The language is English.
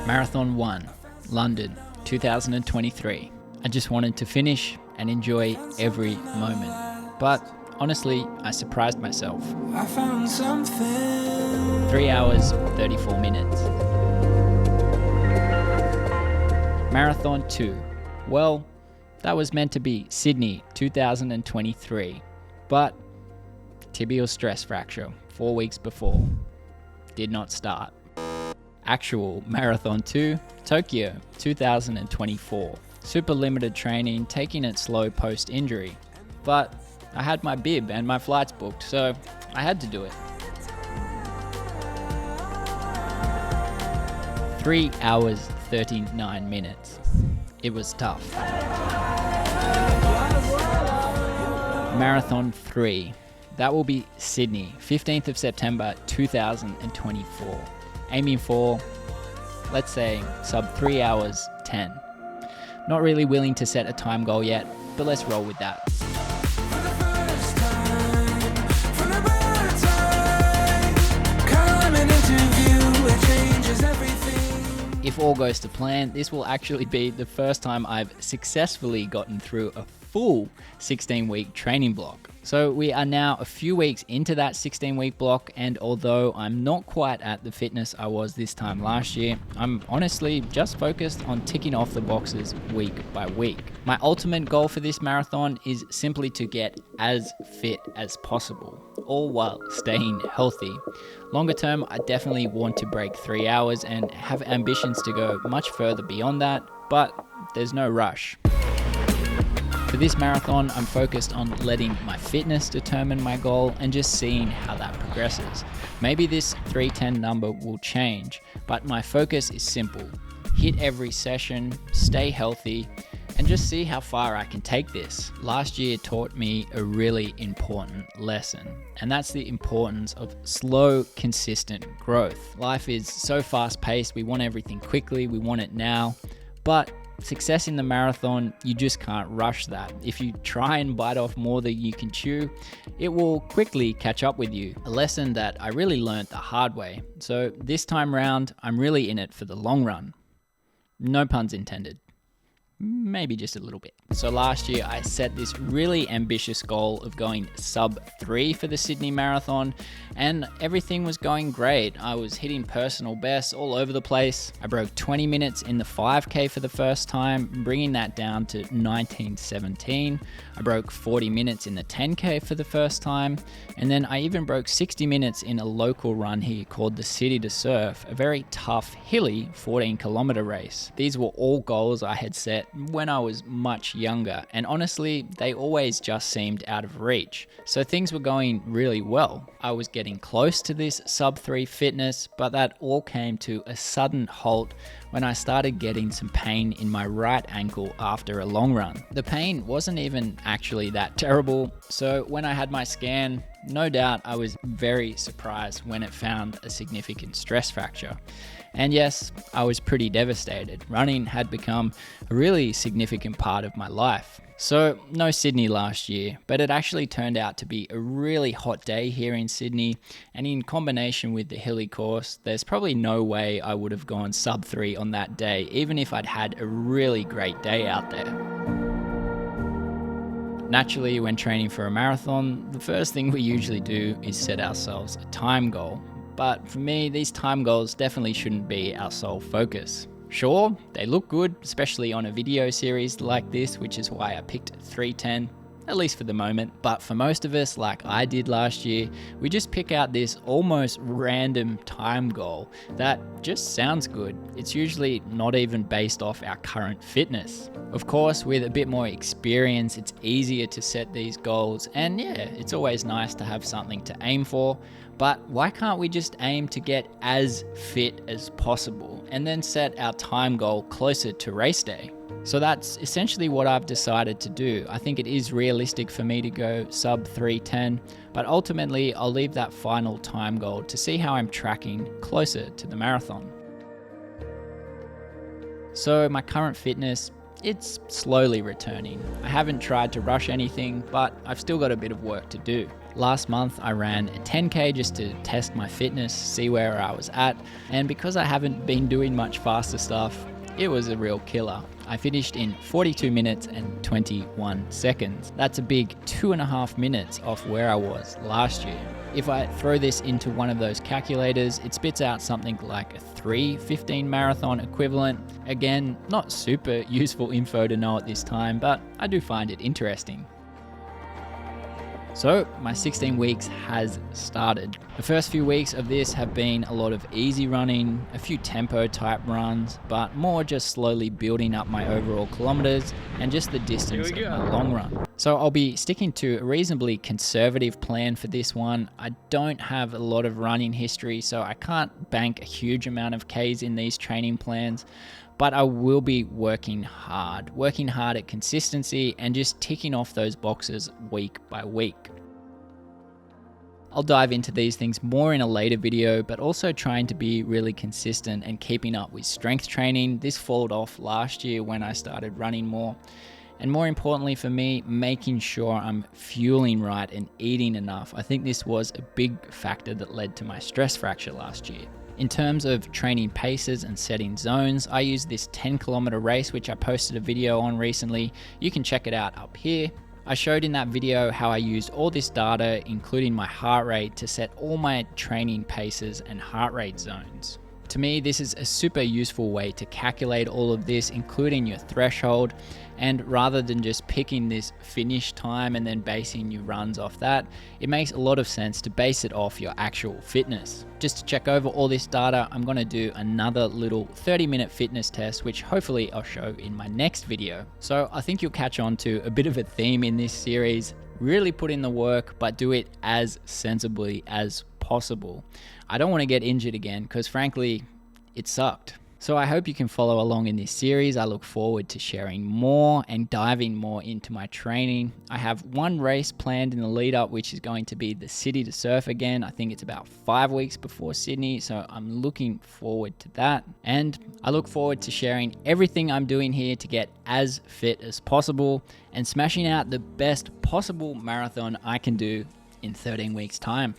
Marathon 1, London, 2023. I just wanted to finish and enjoy every moment. But honestly, I surprised myself. I found something. 3 hours, 34 minutes. Marathon 2. Well, that was meant to be Sydney 2023. But tibial stress fracture 4 weeks before. Did not start. Actual Marathon 2, Tokyo 2024. Super limited training, taking it slow post-injury. But I had my bib and my flights booked, so I had to do it. 3 hours, 39 minutes. It was tough. Marathon 3. That will be Sydney, 15th of September 2024. Aiming for, let's say, sub 3 hours 10. Not really willing to set a time goal yet, but let's roll with that. If all goes to plan, this will actually be the first time I've successfully gotten through a full 16-week training block. So we are now a few weeks into that 16-week block, and although I'm not quite at the fitness I was this time last year, I'm honestly just focused on ticking off the boxes week by week. My ultimate goal for this marathon is simply to get as fit as possible, all while staying healthy. Longer term, I definitely want to break 3 hours and have ambitions to go much further beyond that, but there's no rush. For this marathon, I'm focused on letting my fitness determine my goal and just seeing how that progresses. Maybe this 310 number will change, but my focus is simple. Hit every session, stay healthy, and just see how far I can take this. Last year taught me a really important lesson, and that's the importance of slow, consistent growth. Life is so fast-paced, we want everything quickly, we want it now, but success in the marathon, you just can't rush that. If you try and bite off more than you can chew, it will quickly catch up with you. A lesson that I really learned the hard way. So this time round, I'm really in it for the long run. No puns intended. Maybe just a little bit. So last year I set this really ambitious goal of going sub 3 for the Sydney Marathon, and everything was going great. I was hitting personal bests all over the place. I broke 20 minutes in the 5K for the first time, bringing that down to 19:17. I broke 40 minutes in the 10K for the first time, and then I even broke 60 minutes in a local run here called the City to Surf, a very tough, hilly 14-kilometer race. These were all goals I had set when I was much younger, and honestly, they always just seemed out of reach. So things were going really well. I was getting close to this sub 3 fitness, but that all came to a sudden halt when I started getting some pain in my right ankle after a long run. The pain wasn't even actually that terrible, so when I had my scan, no doubt I was very surprised when it found a significant stress fracture. And yes, I was pretty devastated. Running had become a really significant part of my life. So no Sydney last year, but it actually turned out to be a really hot day here in Sydney, and in combination with the hilly course, there's probably no way I would have gone sub 3 on that day, even if I'd had a really great day out there. Naturally, when training for a marathon, the first thing we usually do is set ourselves a time goal. But for me, these time goals definitely shouldn't be our sole focus. Sure, they look good, especially on a video series like this, which is why I picked 310, at least for the moment. But for most of us, like I did last year, we just pick out this almost random time goal that just sounds good. It's usually not even based off our current fitness. Of course, with a bit more experience, it's easier to set these goals, and yeah, it's always nice to have something to aim for. But why can't we just aim to get as fit as possible and then set our time goal closer to race day? So that's essentially what I've decided to do. I think it is realistic for me to go sub 310, but ultimately I'll leave that final time goal to see how I'm tracking closer to the marathon. So my current fitness, it's slowly returning. I haven't tried to rush anything, but I've still got a bit of work to do. Last month I ran a 10k just to test my fitness, see where I was at, and because I haven't been doing much faster stuff, it was a real killer. I finished in 42 minutes and 21 seconds. That's a big 2.5 minutes off where I was last year. If I throw this into one of those calculators, it spits out something like a 3:15 marathon equivalent. Again, not super useful info to know at this time, but I do find it interesting. So my 16 weeks has started. The first few weeks of this have been a lot of easy running, a few tempo type runs, but more just slowly building up my overall kilometers and just the distance of my long run. So I'll be sticking to a reasonably conservative plan for this one. I don't have a lot of running history, so I can't bank a huge amount of Ks in these training plans, but I will be working hard at consistency and just ticking off those boxes week by week. I'll dive into these things more in a later video, but also trying to be really consistent and keeping up with strength training. This falled off last year when I started running more. And more importantly for me, making sure I'm fueling right and eating enough. I think this was a big factor that led to my stress fracture last year. In terms of training paces and setting zones, I use this 10-kilometer race, which I posted a video on recently. You can check it out up here. I showed in that video how I used all this data, including my heart rate, to set all my training paces and heart rate zones. To me, this is a super useful way to calculate all of this, including your threshold. And rather than just picking this finish time and then basing your runs off that, it makes a lot of sense to base it off your actual fitness. Just to check over all this data, I'm going to do another little 30-minute fitness test, which hopefully I'll show in my next video. So I think you'll catch on to a bit of a theme in this series. Really put in the work, but do it as sensibly as possible. I don't want to get injured again because frankly, it sucked. So I hope you can follow along in this series. I look forward to sharing more and diving more into my training. I have one race planned in the lead up, which is going to be the City to Surf again. I think it's about 5 weeks before Sydney, so I'm looking forward to that. And I look forward to sharing everything I'm doing here to get as fit as possible and smashing out the best possible marathon I can do in 13 weeks' time.